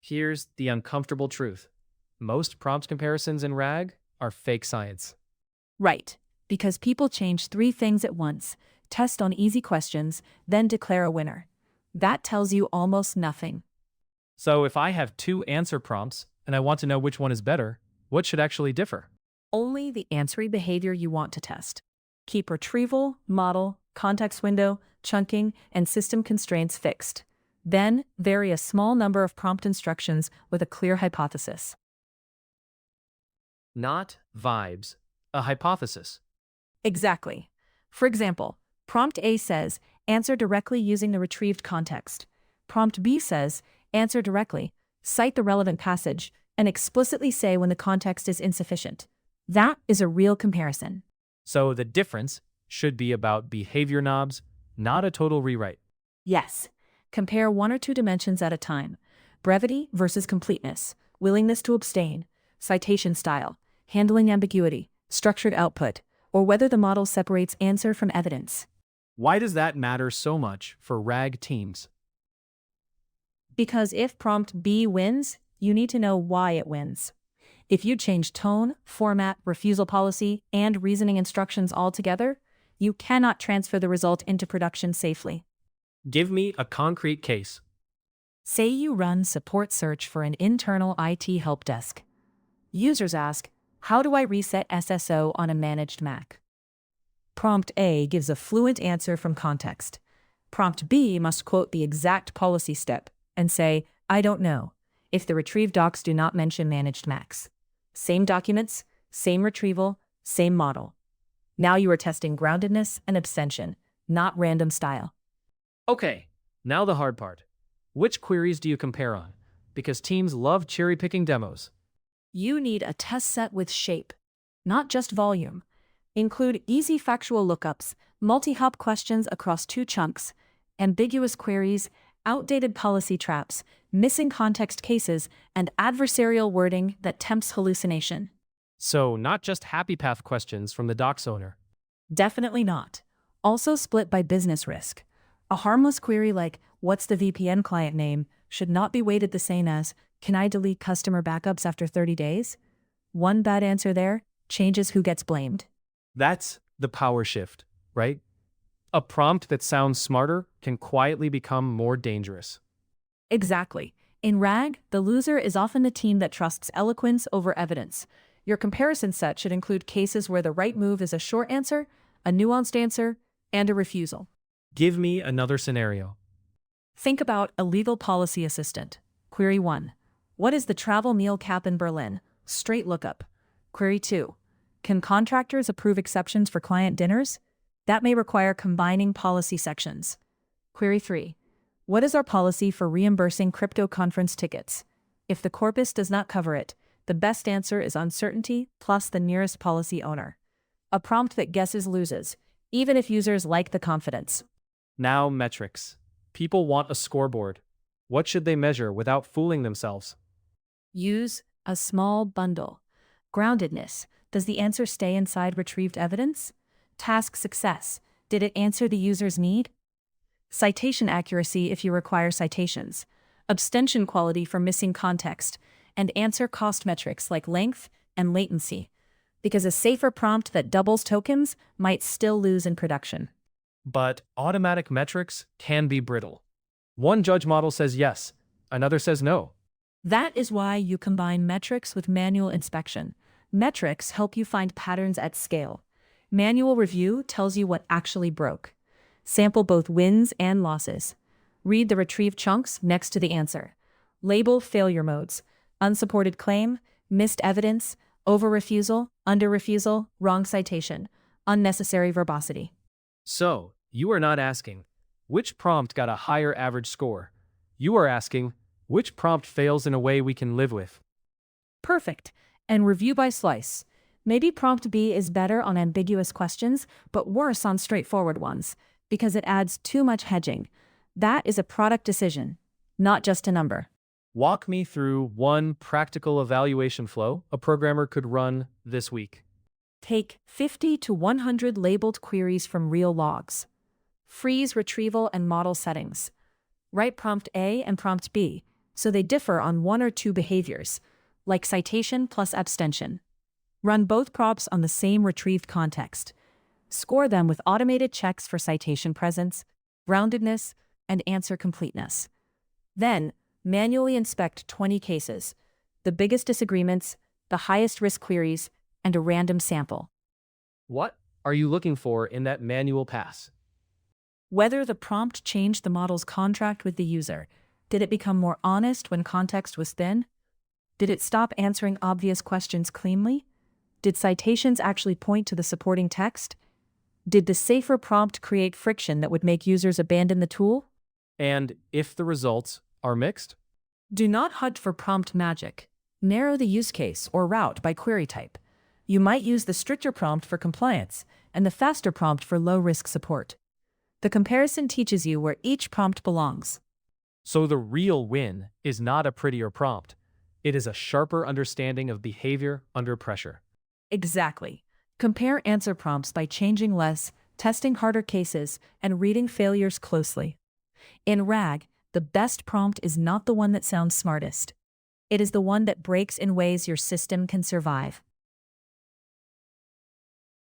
Here's the uncomfortable truth. Most prompt comparisons in RAG are fake science. Right, because people change three things at once, test on easy questions, then declare a winner. That tells you almost nothing. So if I have two answer prompts and I want to know which one is better, what should actually differ? Only the answering behavior you want to test. Keep retrieval, model, context window, chunking, and system constraints fixed. Then, vary a small number of prompt instructions with a clear hypothesis. Not vibes, a hypothesis. Exactly. For example, prompt A says, answer directly using the retrieved context. Prompt B says, answer directly, cite the relevant passage, and explicitly say when the context is insufficient. That is a real comparison. So the difference should be about behavior knobs, not a total rewrite. Yes. Compare one or two dimensions at a time. Brevity versus completeness, willingness to abstain, citation style, handling ambiguity, structured output, or whether the model separates answer from evidence. Why does that matter so much for RAG teams? Because if prompt B wins, you need to know why it wins. If you change tone, format, refusal policy, and reasoning instructions altogether, you cannot transfer the result into production safely. Give me a concrete case. Say you run support search for an internal IT help desk. Users ask, how do I reset SSO on a managed Mac? Prompt A gives a fluent answer from context. Prompt B must quote the exact policy step and say, I don't know, if the retrieved docs do not mention managed Macs. Same documents, same retrieval, same model. Now you are testing groundedness and abstention, not random style. Okay, now the hard part. Which queries do you compare on? Because teams love cherry-picking demos. You need a test set with shape, not just volume. Include easy factual lookups, multi-hop questions across two chunks, ambiguous queries, outdated policy traps, missing context cases, and adversarial wording that tempts hallucination. So not just happy path questions from the docs owner. Definitely not. Also split by business risk. A harmless query like, what's the VPN client name, should not be weighted the same as, can I delete customer backups after 30 days? One bad answer there changes who gets blamed. That's the power shift, right? A prompt that sounds smarter can quietly become more dangerous. Exactly. In RAG, the loser is often the team that trusts eloquence over evidence. Your comparison set should include cases where the right move is a short answer, a nuanced answer, and a refusal. Give me another scenario. Think about a legal policy assistant. Query 1. What is the travel meal cap in Berlin? Straight lookup. Query 2. Can contractors approve exceptions for client dinners? That may require combining policy sections. Query 3. What is our policy for reimbursing crypto conference tickets? If the corpus does not cover it, the best answer is uncertainty plus the nearest policy owner. A prompt that guesses loses, even if users like the confidence. Now metrics. People want a scoreboard. What should they measure without fooling themselves? Use a small bundle. Groundedness. Does the answer stay inside retrieved evidence? Task success. Did it answer the user's need? Citation accuracy if you require citations. Abstention quality for missing context. And answer cost metrics like length and latency. Because a safer prompt that doubles tokens might still lose in production. But automatic metrics can be brittle. One judge model says yes, another says no. That is why you combine metrics with manual inspection. Metrics help you find patterns at scale. Manual review tells you what actually broke. Sample both wins and losses. Read the retrieved chunks next to the answer. Label failure modes: unsupported claim, missed evidence, over-refusal, under-refusal, wrong citation, unnecessary verbosity. So, you are not asking, which prompt got a higher average score? You are asking, which prompt fails in a way we can live with? Perfect. And review by slice. Maybe prompt B is better on ambiguous questions, but worse on straightforward ones, because it adds too much hedging. That is a product decision, not just a number. Walk me through one practical evaluation flow a programmer could run this week. Take 50 to 100 labeled queries from real logs. Freeze retrieval and model settings. Write prompt A and prompt B. so they differ on one or two behaviors, like citation plus abstention. Run both prompts on the same retrieved context. Score them with automated checks for citation presence, roundedness, and answer completeness. Then, manually inspect 20 cases, the biggest disagreements, the highest risk queries, and a random sample. What are you looking for in that manual pass? Whether the prompt changed the model's contract with the user. Did it become more honest when context was thin? Did it stop answering obvious questions cleanly? Did citations actually point to the supporting text? Did the safer prompt create friction that would make users abandon the tool? And if the results are mixed? Do not hunt for prompt magic. Narrow the use case or route by query type. You might use the stricter prompt for compliance and the faster prompt for low-risk support. The comparison teaches you where each prompt belongs. So the real win is not a prettier prompt. It is a sharper understanding of behavior under pressure. Exactly. Compare answer prompts by changing less, testing harder cases, and reading failures closely. In RAG, the best prompt is not the one that sounds smartest. It is the one that breaks in ways your system can survive.